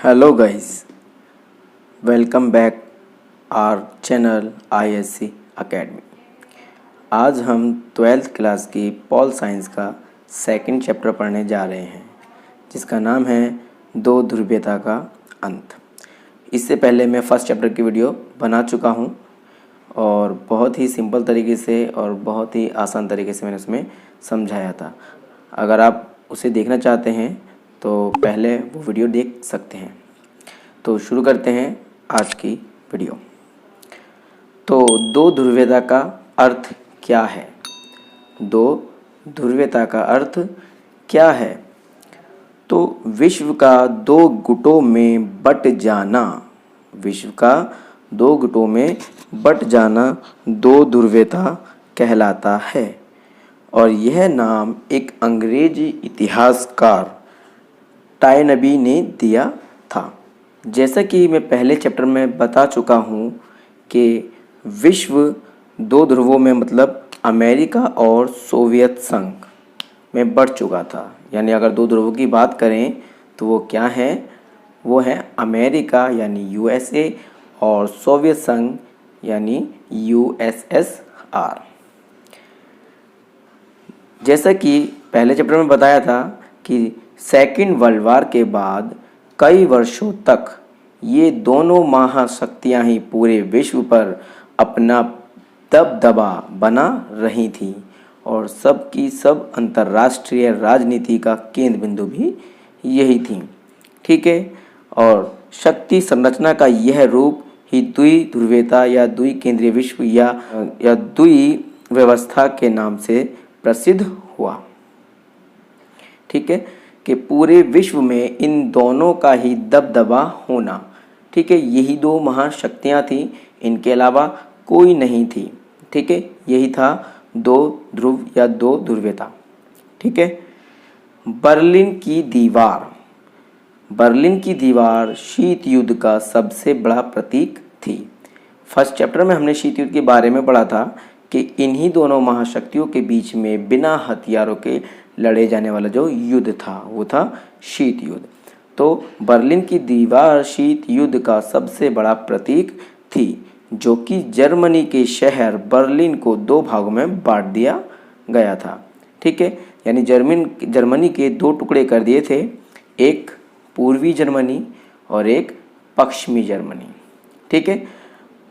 Hello guys, welcome back our channel ISC academy. आज हम 12th class की pol science का सेकंड चैप्टर पढ़ने जा रहे हैं, जिसका नाम है दो ध्रुवीयता का अंत। इससे पहले मैं फर्स्ट चैप्टर की वीडियो बना चुका हूं और बहुत ही सिंपल तरीके से और बहुत ही आसान तरीके से मैंने उसमें समझाया था। अगर आप उसे देखना चाहते हैं तो पहले वो वीडियो देख सकते हैं। तो शुरू करते हैं आज की वीडियो। तो दो ध्रुवीयता का अर्थ क्या है? दो ध्रुवीयता का अर्थ क्या है? तो विश्व का दो गुटों में बट जाना, विश्व का दो गुटों में बट जाना दो ध्रुवीयता कहलाता है। और यह नाम एक अंग्रेजी इतिहासकार टायनबी ने दिया था। जैसा कि मैं पहले चैप्टर में बता चुका हूँ कि विश्व दो ध्रुवों में मतलब अमेरिका और सोवियत संघ में बढ़ चुका था। यानी अगर दो ध्रुवों की बात करें तो वो क्या है? वो है अमेरिका यानी USA और सोवियत संघ यानी USSR। जैसा कि पहले चैप्टर में बताया था कि सेकेंड वर्ल्ड वार के बाद कई वर्षों तक ये दोनों महाशक्तियां ही पूरे विश्व पर अपना दबदबा बना रही थी और सब की सब अंतर्राष्ट्रीय राजनीति का केंद्र बिंदु भी यही थी। ठीक है, और शक्ति संरचना का यह रूप ही द्विध्रुवीयता या द्विकेंद्रीय विश्व या द्वि व्यवस्था के नाम से प्रसिद्ध हुआ। ठीक है, कि पूरे विश्व में इन दोनों का ही दबदबा होना। ठीक है, यही दो महाशक्तियाँ थी, इनके अलावा कोई नहीं थी। ठीक है, यही था दो ध्रुव या दो ध्रुवीयता। ठीक है, बर्लिन की दीवार, बर्लिन की दीवार शीत युद्ध का सबसे बड़ा प्रतीक थी। फर्स्ट चैप्टर में हमने शीत युद्ध के बारे में पढ़ा था कि इन्हीं दोनों महाशक्तियों के बीच में बिना हथियारों के लड़े जाने वाला जो युद्ध था वो था शीत युद्ध। तो बर्लिन की दीवार शीत युद्ध का सबसे बड़ा प्रतीक थी, जो कि जर्मनी के शहर बर्लिन को दो भागों में बांट दिया गया था। ठीक है, यानी जर्मनी के दो टुकड़े कर दिए थे, एक पूर्वी जर्मनी और एक पश्चिमी जर्मनी। ठीक है,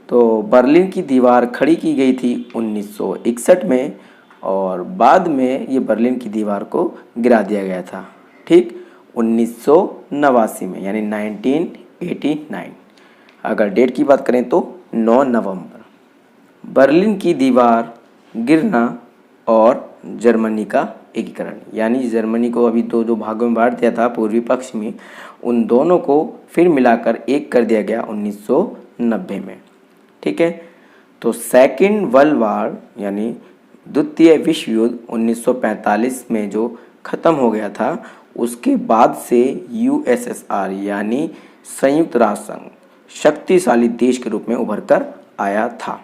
तो बर्लिन की दीवार खड़ी की गई थी 1961 में और बाद में ये बर्लिन की दीवार को गिरा दिया गया था। ठीक, 1989 में यानी 1989। अगर डेट की बात करें तो 9 नवंबर। बर्लिन की दीवार गिरना और जर्मनी का एकीकरण, यानी जर्मनी को अभी दो भागों में बांट दिया था पूर्वी पश्चिमी, उन दोनों को फिर मिलाकर एक कर दिया गया 1990 में। ठीक है, तो सेकेंड वर्ल्ड वार यानी द्वितीय विश्व युद्ध 1945 में जो ख़त्म हो गया था, उसके बाद से USSR यानी संयुक्त राष्ट्र संघ शक्तिशाली देश के रूप में उभर कर आया था।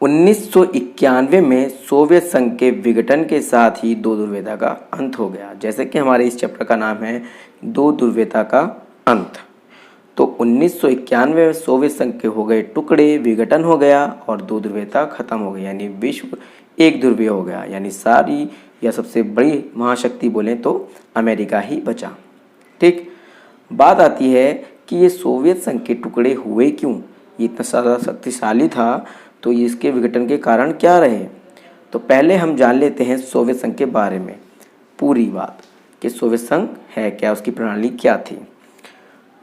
1991 में सोवियत संघ के विघटन के साथ ही दो ध्रुवीयता का अंत हो गया। जैसे कि हमारे इस चैप्टर का नाम है दो ध्रुवीयता का अंत। तो 1991 में सोवियत संघ के हो गए टुकड़े, विघटन हो गया और दो ध्रुवीयता खत्म हो गई, यानी विश्व एक ध्रुवीय हो गया। यानी सारी या सबसे बड़ी महाशक्ति बोलें तो अमेरिका ही बचा। ठीक, बात आती है कि ये सोवियत संघ के टुकड़े हुए क्यों? ये इतना सारा शक्तिशाली था तो इसके विघटन के कारण क्या रहे? तो पहले हम जान लेते हैं सोवियत संघ के बारे में पूरी बात कि सोवियत संघ है क्या, उसकी प्रणाली क्या थी।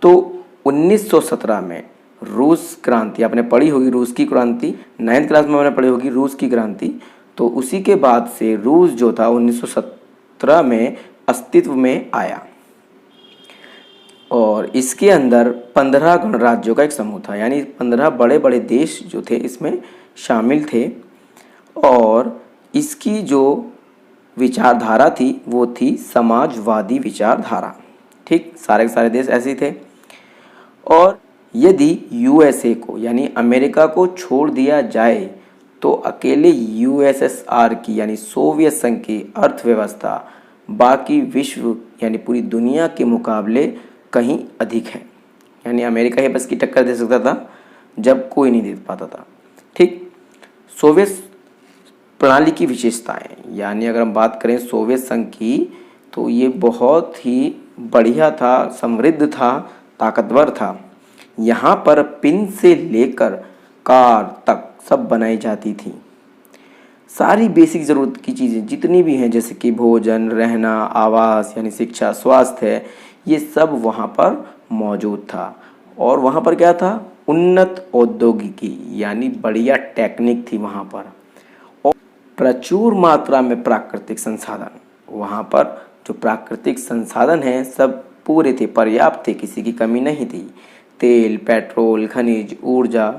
तो 1917 में रूस क्रांति, आपने पढ़ी होगी रूस की क्रांति, 9th क्लास में आपने पढ़ी होगी रूस की क्रांति। तो उसी के बाद से रूस जो था 1917 में अस्तित्व में आया और इसके अंदर 15 गणराज्यों का एक समूह था, यानी 15 बड़े बड़े देश जो थे इसमें शामिल थे। और इसकी जो विचारधारा थी वो थी समाजवादी विचारधारा। ठीक, सारे के सारे देश ऐसे ही थे। और यदि USA को यानी अमेरिका को छोड़ दिया जाए तो अकेले USSR की यानी सोवियत संघ की अर्थव्यवस्था बाकी विश्व यानी पूरी दुनिया के मुकाबले कहीं अधिक है, यानी अमेरिका ही बस की टक्कर दे सकता था जब कोई नहीं दे पाता था। ठीक। सोवियत प्रणाली की विशेषताएं, यानी अगर हम बात करें सोवियत संघ की, तो ये बहुत ही बढ़िया था, समृद्ध था, ताकतवर था। यहाँ पर पिन से लेकर कार तक सब बनाई जाती थी। सारी बेसिक ज़रूरत की चीज़ें जितनी भी हैं, जैसे कि भोजन, रहना, आवास यानी शिक्षा, स्वास्थ्य, ये सब वहाँ पर मौजूद था। और वहाँ पर क्या था? उन्नत औद्योगिकी, यानी बढ़िया टेक्निक थी वहाँ पर, और प्रचुर मात्रा में प्राकृतिक संसाधन। वहाँ पर जो प्राकृतिक संसाधन हैं सब पूरे थे, पर्याप्त थे, किसी की कमी नहीं थी। तेल, पेट्रोल, खनिज, ऊर्जा,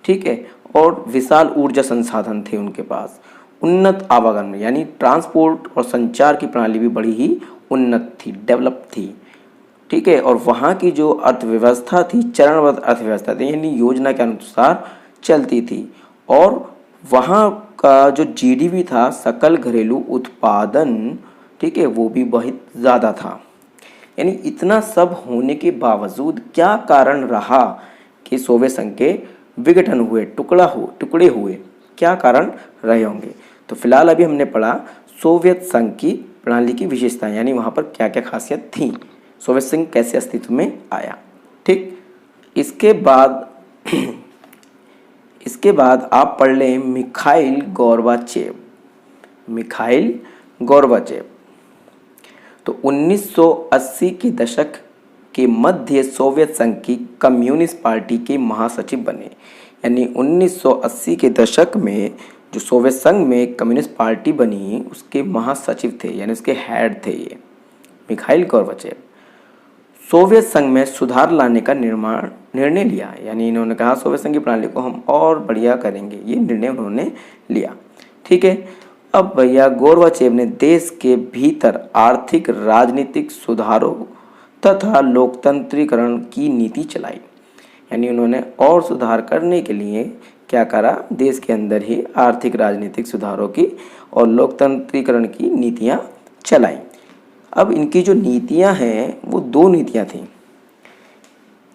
ठीक है, और विशाल ऊर्जा संसाधन थे उनके पास। उन्नत आवागमन यानी ट्रांसपोर्ट और संचार की प्रणाली भी बड़ी ही उन्नत थी, डेवलप थी, ठीक है। और वहाँ की जो अर्थव्यवस्था थी चरणबद्ध अर्थव्यवस्था थी, यानी योजना के अनुसार चलती थी। और वहाँ का जो जीडीपी था, सकल घरेलू उत्पादन, ठीक है, वो भी बहुत ज़्यादा था। यानी इतना सब होने के बावजूद क्या कारण रहा कि सोवियत संघ के विघटन हुए, टुकड़े हुए, क्या कारण रहे होंगे? तो फिलहाल अभी हमने पढ़ा सोवियत संघ की प्रणाली की विशेषताएं, यानी वहाँ पर क्या क्या खासियत थी, सोवियत संघ कैसे अस्तित्व में आया। ठीक। इसके बाद आप पढ़ लें मिखाइल गोर्बाचेव। तो 1980 के दशक के मध्य सोवियत संघ की कम्युनिस्ट पार्टी के महासचिव बने। यानी 1980 के दशक में जो सोवियत संघ में कम्युनिस्ट पार्टी बनी, उसके महासचिव थे, यानी उसके हेड थे ये मिखाइल गोर्बाचेव। सोवियत संघ में सुधार लाने का निर्णय लिया, यानी इन्होंने कहा सोवियत संघ की प्रणाली को हम और बढ़िया करेंगे, ये निर्णय उन्होंने लिया। ठीक है। अब भैया गोर्बाचेव ने देश के भीतर आर्थिक राजनीतिक सुधारों तथा लोकतंत्रीकरण की नीति चलाई। यानी उन्होंने और सुधार करने के लिए क्या करा? देश के अंदर ही आर्थिक राजनीतिक सुधारों की और लोकतंत्रीकरण की नीतियां चलाई। अब इनकी जो नीतियां हैं वो दो नीतियां थीं।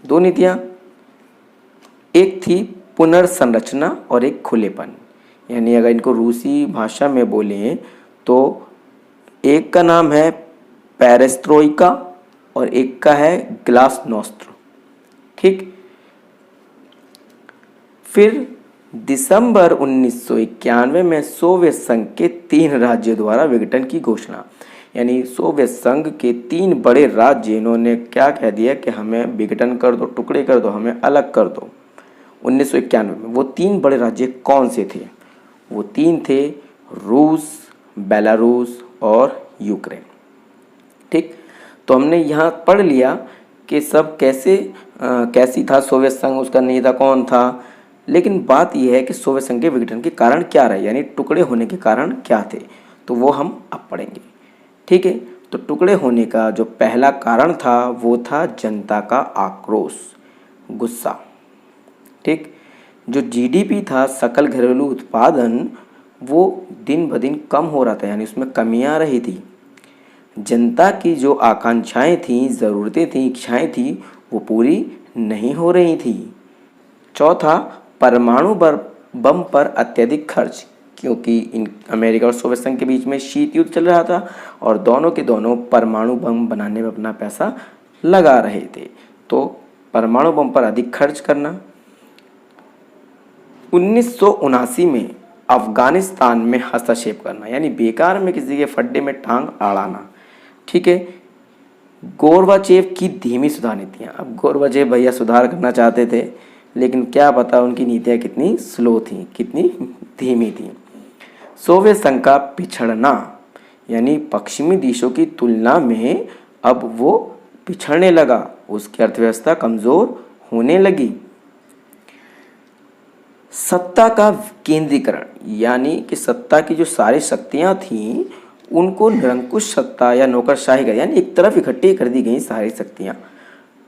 दो नीतियां, एक थी पुनर्संरचना और एक खुलेपन। यानी अगर इनको रूसी भाषा में बोलें तो एक का नाम है पेरेस्ट्रोइका और एक का है ग्लासनोस्त्र। ठीक। फिर दिसंबर 1991 में सोवियत संघ के 3 राज्यों द्वारा विघटन की घोषणा। यानी सोवियत संघ के 3 बड़े राज्य, इन्होंने क्या कह दिया कि हमें विघटन कर दो, टुकड़े कर दो, हमें अलग कर दो। 1991 में वो 3 बड़े राज्य कौन से थे? वो 3 थे रूस, बेलारूस और यूक्रेन। ठीक। तो हमने यहाँ पढ़ लिया कि सब कैसी था सोवियत संघ, उसका नेता कौन था। लेकिन बात यह है कि सोवियत संघ के विघटन के कारण क्या रहे, यानी टुकड़े होने के कारण क्या थे, तो वो हम अब पढ़ेंगे। ठीक है। तो टुकड़े होने का जो पहला कारण था वो था जनता का आक्रोश, गुस्सा। ठीक। जो जीडीपी था, सकल घरेलू उत्पादन, वो दिन ब दिन कम हो रहा था, यानी उसमें कमियां आ रही थी। जनता की जो आकांक्षाएं थीं, ज़रूरतें थीं, इच्छाएं थीं, वो पूरी नहीं हो रही थी। चौथा, परमाणु बम पर अत्यधिक खर्च, क्योंकि इन अमेरिका और सोवियत संघ के बीच में शीत युद्ध चल रहा था और दोनों के दोनों परमाणु बम बनाने में अपना पैसा लगा रहे थे, तो परमाणु बम पर अधिक खर्च करना। 1979 में अफगानिस्तान में हस्तक्षेप करना, यानी बेकार में किसी के फड्डे में टांग अड़ाना। ठीक है। गोर्बाचेव की धीमी सुधार नीतियाँ। अब गोर्बाचेव भैया सुधार करना चाहते थे, लेकिन क्या पता उनकी नीतियाँ कितनी स्लो थीं, कितनी धीमी थीं। सोवियत संघ का पिछड़ना, यानी पश्चिमी देशों की तुलना में अब वो पिछड़ने लगा, उसकी अर्थव्यवस्था कमज़ोर होने लगी। सत्ता का केंद्रीकरण, यानी कि सत्ता की जो सारी शक्तियाँ थीं उनको निरंकुश सत्ता या नौकरशाही का, यानी एक तरफ इकट्ठी कर दी गई सारी शक्तियाँ।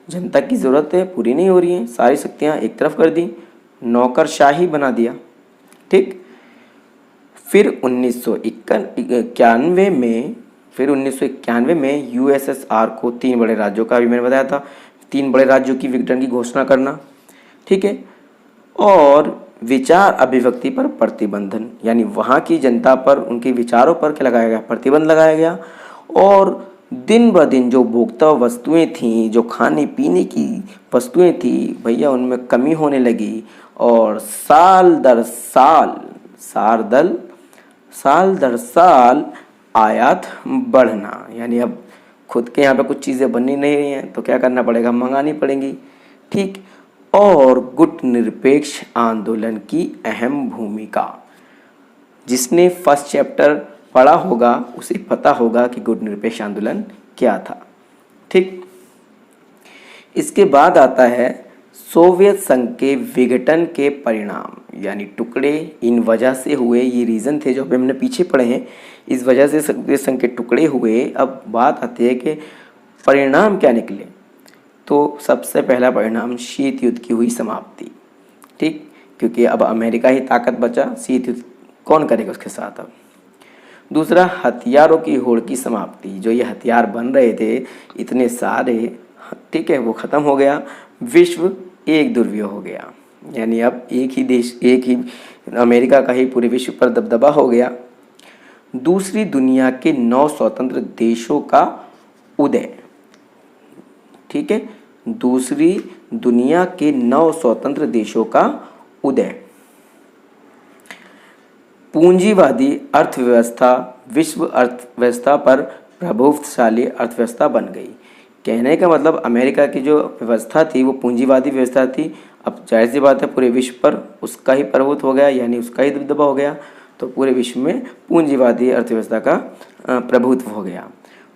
जनता की ज़रूरतें पूरी नहीं हो रही हैं, सारी शक्तियाँ एक तरफ कर दी, नौकरशाही बना दिया। ठीक। फिर 1991 में फिर 1991 में यूएसएसआर को 3 बड़े राज्यों का, अभी मैंने बताया था, 3 बड़े राज्यों की विघटन की घोषणा करना, ठीक है। और विचार अभिव्यक्ति पर प्रतिबंधन, यानी वहाँ की जनता पर, उनके विचारों पर क्या लगाया गया, प्रतिबंध लगाया गया। और दिन ब दिन जो उपभोक्ता वस्तुएं थीं, जो खाने पीने की वस्तुएं थी भैया, उनमें कमी होने लगी। और साल दर साल आयात बढ़ना, यानी अब खुद के यहाँ पे कुछ चीज़ें बननी नहीं रही हैं तो क्या करना पड़ेगा, मंगानी पड़ेंगी, ठीक। और गुट निरपेक्ष आंदोलन की अहम भूमिका, जिसने फर्स्ट चैप्टर पढ़ा होगा उसे पता होगा कि गुट निरपेक्ष आंदोलन क्या था, ठीक। इसके बाद आता है सोवियत संघ के विघटन के परिणाम, यानी टुकड़े इन वजह से हुए, ये रीज़न थे जो अभी हमने पीछे पढ़े हैं, इस वजह से सोवियत संघ के टुकड़े हुए। अब बात आती है कि परिणाम क्या निकले। तो सबसे पहला परिणाम शीत युद्ध की हुई समाप्ति, ठीक, क्योंकि अब अमेरिका ही ताकत बचा, शीत युद्ध कौन करेगा उसके साथ। अब दूसरा, हथियारों की होड़ की समाप्ति, जो ये हथियार बन रहे थे इतने सारे, ठीक है, वो ख़त्म हो गया। विश्व एक ध्रुवीय हो गया, यानी अब एक ही देश, एक ही अमेरिका का ही पूरे विश्व पर दबदबा हो गया। दूसरी दुनिया के 9 स्वतंत्र देशों का उदय, ठीक है, दूसरी दुनिया के 9 स्वतंत्र देशों का उदय। पूंजीवादी अर्थव्यवस्था विश्व अर्थव्यवस्था पर प्रभावशाली अर्थव्यवस्था बन गई। कहने का मतलब अमेरिका की जो व्यवस्था थी वो पूंजीवादी व्यवस्था थी। अब जाहिर सी बात है पूरे विश्व पर उसका ही प्रभुत्व हो गया, यानी उसका ही दबदबा हो गया, तो पूरे विश्व में पूंजीवादी अर्थव्यवस्था का प्रभुत्व हो गया।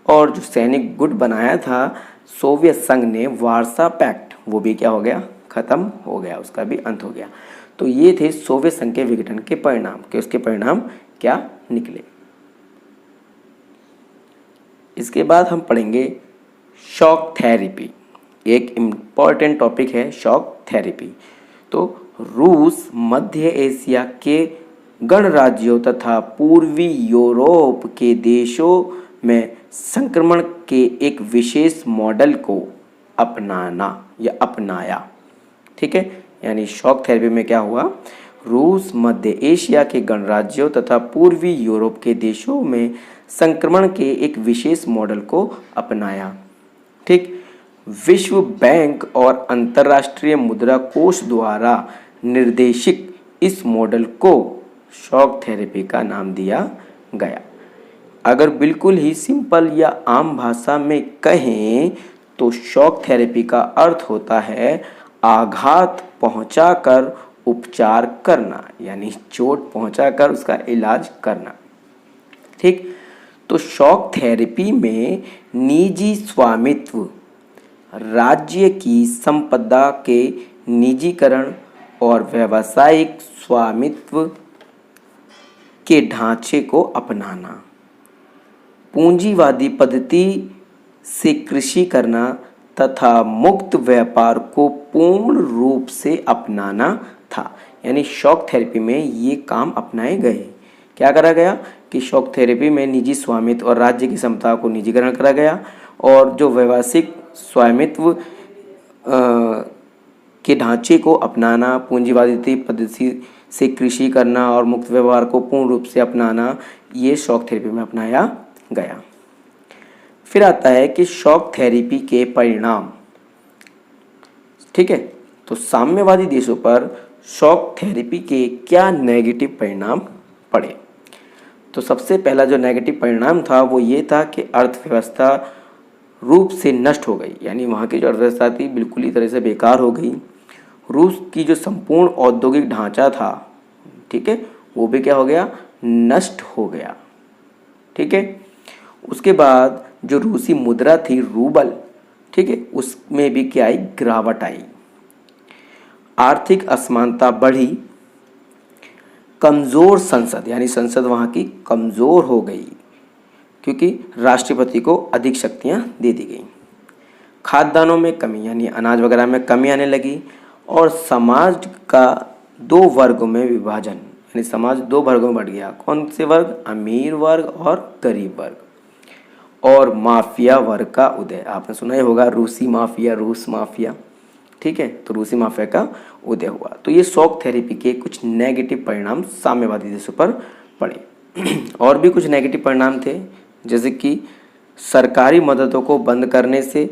और जो सैनिक गुट बनाया था सोवियत संघ ने, वार्सा पैक्ट, वो भी क्या हो गया, ख़त्म हो गया, उसका भी अंत हो गया। तो ये थे सोवियत संघ के विघटन के परिणाम, कि उसके परिणाम क्या निकले। इसके बाद हम पढ़ेंगे शॉक थेरेपी, एक इम्पॉर्टेंट टॉपिक है शॉक थेरेपी। तो रूस मध्य एशिया के गणराज्यों तथा पूर्वी यूरोप के देशों में संक्रमण के एक विशेष मॉडल को अपनाना या अपनाया, ठीक है। यानी शॉक थेरेपी में क्या हुआ, रूस मध्य एशिया के गणराज्यों तथा पूर्वी यूरोप के देशों में संक्रमण के एक विशेष मॉडल को अपनाया, ठीक। विश्व बैंक और अंतर्राष्ट्रीय मुद्रा कोष द्वारा निर्देशित इस मॉडल को शॉक थेरेपी का नाम दिया गया। अगर बिल्कुल ही सिंपल या आम भाषा में कहें तो शॉक थेरेपी का अर्थ होता है आघात पहुंचाकर उपचार करना, यानी चोट पहुंचाकर उसका इलाज करना, ठीक। तो शॉक थेरेपी में निजी स्वामित्व, राज्य की संपदा के निजीकरण और व्यावसायिक स्वामित्व के ढांचे को अपनाना, पूंजीवादी पद्धति से कृषि करना तथा मुक्त व्यापार को पूर्ण रूप से अपनाना था। यानी शॉक थेरेपी में ये काम अपनाए गए। क्या करा गया कि शॉक थेरेपी में निजी स्वामित्व और राज्य की क्षमता को निजीकरण करा गया, और जो व्यावसायिक स्वामित्व के ढांचे को अपनाना, पूंजीवादी पद्धति से कृषि करना और मुक्त व्यवहार को पूर्ण रूप से अपनाना, ये शॉक थेरेपी में अपनाया गया। फिर आता है कि शॉक थेरेपी के परिणाम, ठीक है। तो साम्यवादी देशों पर शॉक थेरेपी के क्या नेगेटिव परिणाम पड़े। तो सबसे पहला जो नेगेटिव परिणाम था वो ये था कि अर्थव्यवस्था रूप से नष्ट हो गई, यानी वहाँ की जो अर्थव्यवस्था थी बिल्कुल ही तरह से बेकार हो गई। रूस की जो संपूर्ण औद्योगिक ढांचा था, ठीक है, वो भी क्या हो गया, नष्ट हो गया, ठीक है। उसके बाद जो रूसी मुद्रा थी रूबल, ठीक है, उसमें भी क्या आई, गिरावट आई। आर्थिक असमानता बढ़ी। कमज़ोर संसद, यानी संसद वहाँ की कमज़ोर हो गई क्योंकि राष्ट्रपति को अधिक शक्तियाँ दे दी गई। खाद्यान्नों में कमी, यानी अनाज वगैरह में कमी आने लगी। और समाज का 2 वर्गों में विभाजन, यानी समाज 2 वर्गों में बढ़ गया। कौन से वर्ग, अमीर वर्ग और गरीब वर्ग। और माफिया वर्ग का उदय। आपने सुना ही होगा रूसी माफिया, रूस माफिया, ठीक है। तो रूसी माफिया का उदय हुआ। तो ये शॉक थेरेपी के कुछ नेगेटिव परिणाम साम्यवादी देशों पर पड़े। और भी कुछ नेगेटिव परिणाम थे, जैसे कि सरकारी मददों को बंद करने से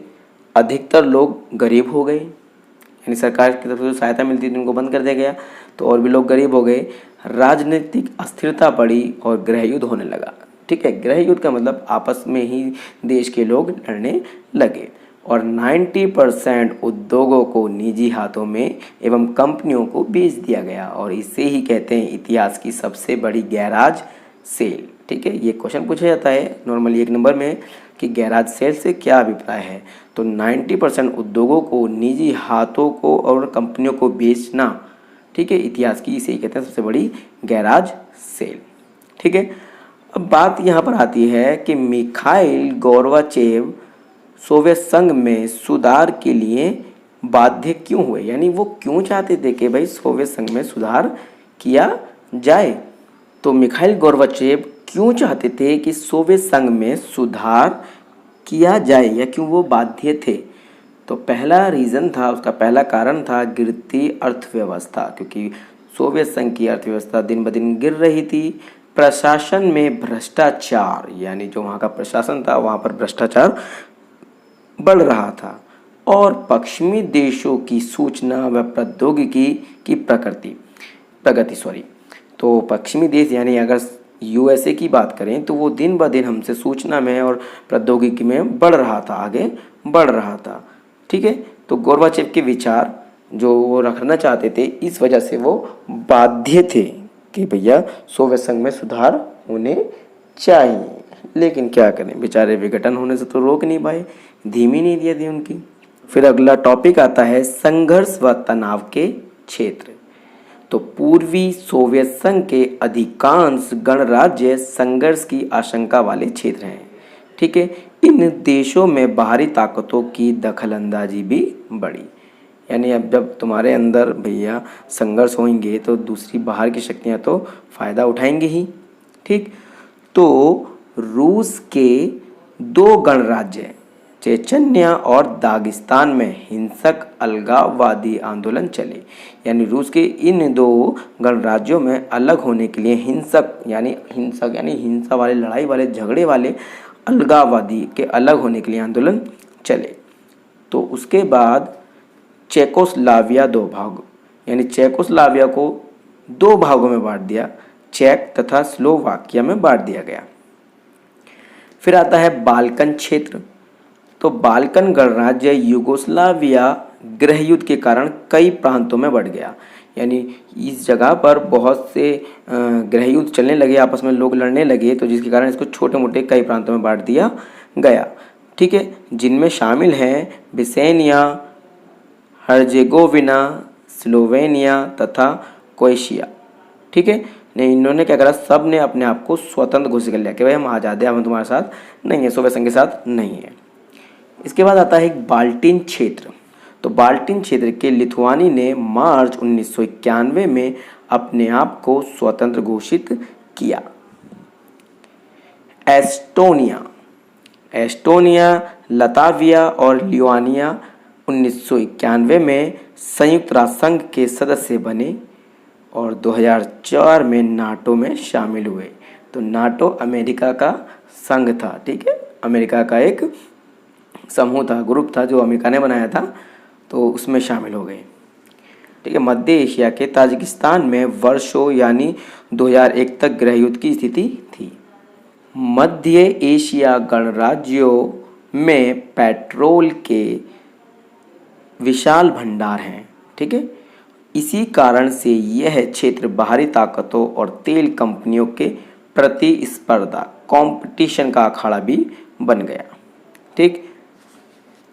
अधिकतर लोग गरीब हो गए, यानी सरकार की तरफ से जो सहायता मिलती थी उनको बंद कर दिया गया, तो और भी लोग गरीब हो गए। राजनीतिक अस्थिरता बढ़ी और गृह युद्ध होने लगा, ठीक है। गृह युद्ध का मतलब आपस में ही देश के लोग लड़ने लगे। और 90% उद्योगों को निजी हाथों में एवं कंपनियों को बेच दिया गया, और इसे ही कहते हैं इतिहास की सबसे बड़ी गैराज सेल, ठीक है। ये क्वेश्चन पूछा जाता है नॉर्मली 1 नंबर में कि गैराज सेल से क्या अभिप्राय है। तो 90% उद्योगों को निजी हाथों को और कंपनियों को बेचना, ठीक है, इतिहास की इसे ही कहते हैं सबसे बड़ी गैराज सेल, ठीक है। अब बात यहाँ पर आती है कि मिखाइल गोर्बाचेव सोवियत संघ में सुधार के लिए बाध्य क्यों हुए, यानी वो क्यों चाहते थे कि भाई सोवियत संघ में सुधार किया जाए। तो मिखाइल गोर्बाचेव क्यों चाहते थे कि सोवियत संघ में सुधार किया जाए या क्यों वो बाध्य थे। तो पहला रीज़न था, उसका पहला कारण था गिरती अर्थव्यवस्था, क्योंकि सोवियत संघ की अर्थव्यवस्था दिन ब दिन गिर रही थी। प्रशासन में भ्रष्टाचार, यानी जो वहाँ का प्रशासन था वहाँ पर भ्रष्टाचार बढ़ रहा था। और पश्चिमी देशों की सूचना व प्रौद्योगिकी की प्रगति। तो पश्चिमी देश यानी अगर यूएसए की बात करें तो वो दिन ब दिन हमसे सूचना में और प्रौद्योगिकी में बढ़ रहा था, आगे बढ़ रहा था, ठीक है। तो गोर्बाचेव के विचार जो वो रखना चाहते थे, इस वजह से वो बाध्य थे कि भैया सोवियत संघ में सुधार होने चाहिए। लेकिन क्या करें, बेचारे विघटन होने से तो रोक नहीं पाए, धीमी नहीं दिया थी उनकी। फिर अगला टॉपिक आता है संघर्ष व तनाव के क्षेत्र। तो पूर्वी सोवियत संघ के अधिकांश गणराज्य संघर्ष की आशंका वाले क्षेत्र हैं, ठीक है। इन देशों में बाहरी ताकतों की दखलंदाजी भी बढ़ी, यानी अब जब तुम्हारे अंदर भैया संघर्ष होंगे तो दूसरी बाहर की शक्तियां तो फ़ायदा उठाएंगी ही, ठीक। तो रूस के 2 गणराज्य चेचन्या और दागिस्तान में हिंसक अलगाववादी आंदोलन चले, यानी रूस के इन 2 गणराज्यों में अलग होने के लिए हिंसक यानी हिंसा वाले, लड़ाई वाले, झगड़े वाले, अलगाववादी के अलग होने के लिए आंदोलन चले। तो उसके बाद चेकोस्लाविया 2 भाग, यानी चेकोस्लाविया को 2 भागों में बांट दिया, चेक तथा स्लोवाकिया में बांट दिया गया। फिर आता है बाल्कन क्षेत्र। तो बाल्कन गणराज्य यूगोस्लाविया गृह युद्ध के कारण कई प्रांतों में बढ़ गया, यानी इस जगह पर बहुत से गृह युद्ध चलने लगे, आपस में लोग लड़ने लगे, तो जिसके कारण इसको छोटे मोटे कई प्रांतों में बांट दिया गया, ठीक है। जिनमें शामिल हैं बिसेनिया, हर्जेगोविना, स्लोवेनिया तथा क्रोएशिया, ठीक है। नहीं, इन्होंने क्या करा, सब ने अपने आप को स्वतंत्र घोषित कर लिया कि भाई हम आज़ाद हैं, हम तुम्हारे साथ नहीं है, सोवियत संघ के साथ नहीं है। इसके बाद आता है एक बाल्टिन क्षेत्र। तो बाल्टिन क्षेत्र के लिथुआनी ने मार्च 1991 में अपने आप को स्वतंत्र घोषित किया। एस्टोनिया, लताविया और लिथुआनिया 1991 में संयुक्त राष्ट्र संघ के सदस्य बने और 2004 में नाटो में शामिल हुए। तो नाटो अमेरिका का संघ था, ठीक है, अमेरिका का एक समूह था, ग्रुप था जो अमेरिका ने बनाया था, तो उसमें शामिल हो गए, ठीक है। मध्य एशिया के ताजिकिस्तान में वर्षों यानी 2001 तक गृह युद्ध की स्थिति थी। मध्य एशिया गणराज्यों में पेट्रोल के विशाल भंडार हैं, ठीक है। इसी कारण से यह क्षेत्र बाहरी ताकतों और तेल कंपनियों के प्रतिस्पर्धा, कंपटीशन का अखाड़ा भी बन गया, ठीक।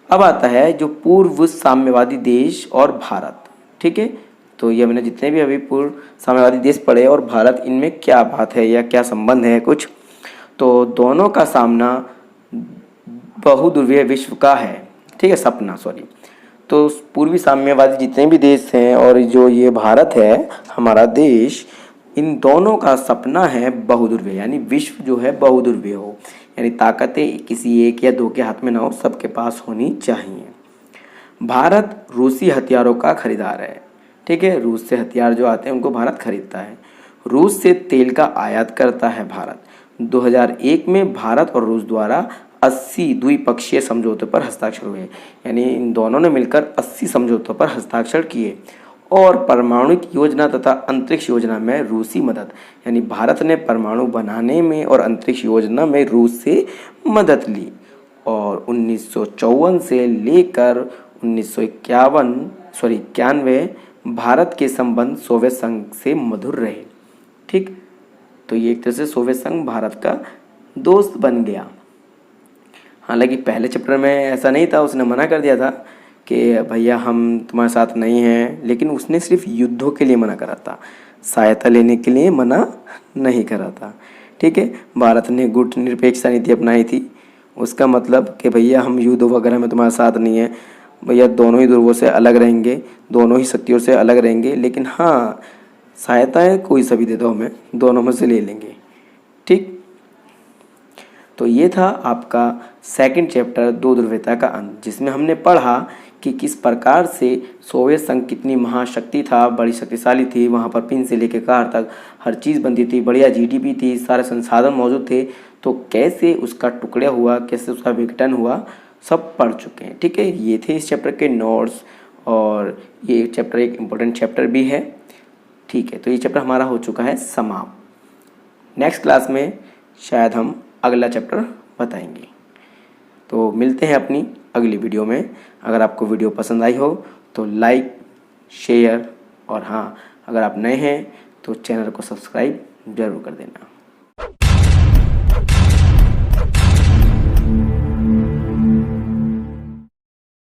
अब आता है जो पूर्व साम्यवादी देश और भारत, ठीक है। तो ये मैंने जितने भी अभी पूर्व साम्यवादी देश पढ़े और भारत, इनमें क्या बात है या क्या संबंध है कुछ, तो दोनों का सामना बहुध्रुवीय विश्व का है, ठीक है, सपना, सॉरी। तो पूर्वी साम्यवादी जितने भी देश हैं और जो ये भारत है हमारा देश, इन दोनों का सपना है बहुध्रुवीय, यानी विश्व जो है बहुध्रुवीय हो, यानी ताकतें किसी एक या दो के हाथ में ना हो, सबके पास होनी चाहिए। भारत रूसी हथियारों का खरीदार है। ठीक है, रूस से हथियार जो आते हैं उनको भारत खरीदता है। रूस से तेल का आयात करता है भारत। 2001 में भारत और रूस द्वारा 80 द्विपक्षीय समझौतों पर हस्ताक्षर हुए, यानी इन दोनों ने मिलकर 80 समझौतों पर हस्ताक्षर किए। और परमाणु योजना तथा अंतरिक्ष योजना में रूसी मदद, यानी भारत ने परमाणु बनाने में और अंतरिक्ष योजना में रूस से मदद ली। और 1954 से लेकर 1991 भारत के संबंध सोवियत संघ से मधुर रहे। ठीक, तो ये एक तरह से सोवियत संघ भारत का दोस्त बन गया। हालांकि पहले चैप्टर में ऐसा नहीं था, उसने मना कर दिया था कि भैया हम तुम्हारे साथ नहीं हैं, लेकिन उसने सिर्फ युद्धों के लिए मना करा था, सहायता लेने के लिए मना नहीं करा था। ठीक है, भारत ने गुट निरपेक्षता नीति अपनाई थी, उसका मतलब कि भैया हम युद्ध वगैरह में तुम्हारे साथ नहीं है भैया, दोनों ही ध्रुवों से अलग रहेंगे, दोनों ही शक्तियों से अलग रहेंगे, लेकिन हाँ सहायताएँ कोई सा भी दे दो हमें, दोनों में से ले लेंगे। ठीक, तो ये था आपका सेकंड चैप्टर दो ध्रुवीयता का अंत, जिसमें हमने पढ़ा कि किस प्रकार से सोवियत संघ कितनी महाशक्ति था, बड़ी शक्तिशाली थी, वहाँ पर पिन से लेकर कार तक हर चीज़ बनती थी, बढ़िया जीडीपी थी, सारे संसाधन मौजूद थे, तो कैसे उसका टुकड़ा हुआ, कैसे उसका विघटन हुआ, सब पढ़ चुके हैं। ठीक है, ये थे इस चैप्टर के नोट्स, और ये चैप्टर एक इम्पोर्टेंट चैप्टर भी है। ठीक है, तो ये चैप्टर हमारा हो चुका है समाप्त। नेक्स्ट क्लास में शायद हम अगला चैप्टर बताएंगे। तो मिलते हैं अपनी अगली वीडियो में। अगर आपको वीडियो पसंद आई हो तो लाइक, शेयर, और हाँ अगर आप नए हैं तो चैनल को सब्सक्राइब जरूर कर देना।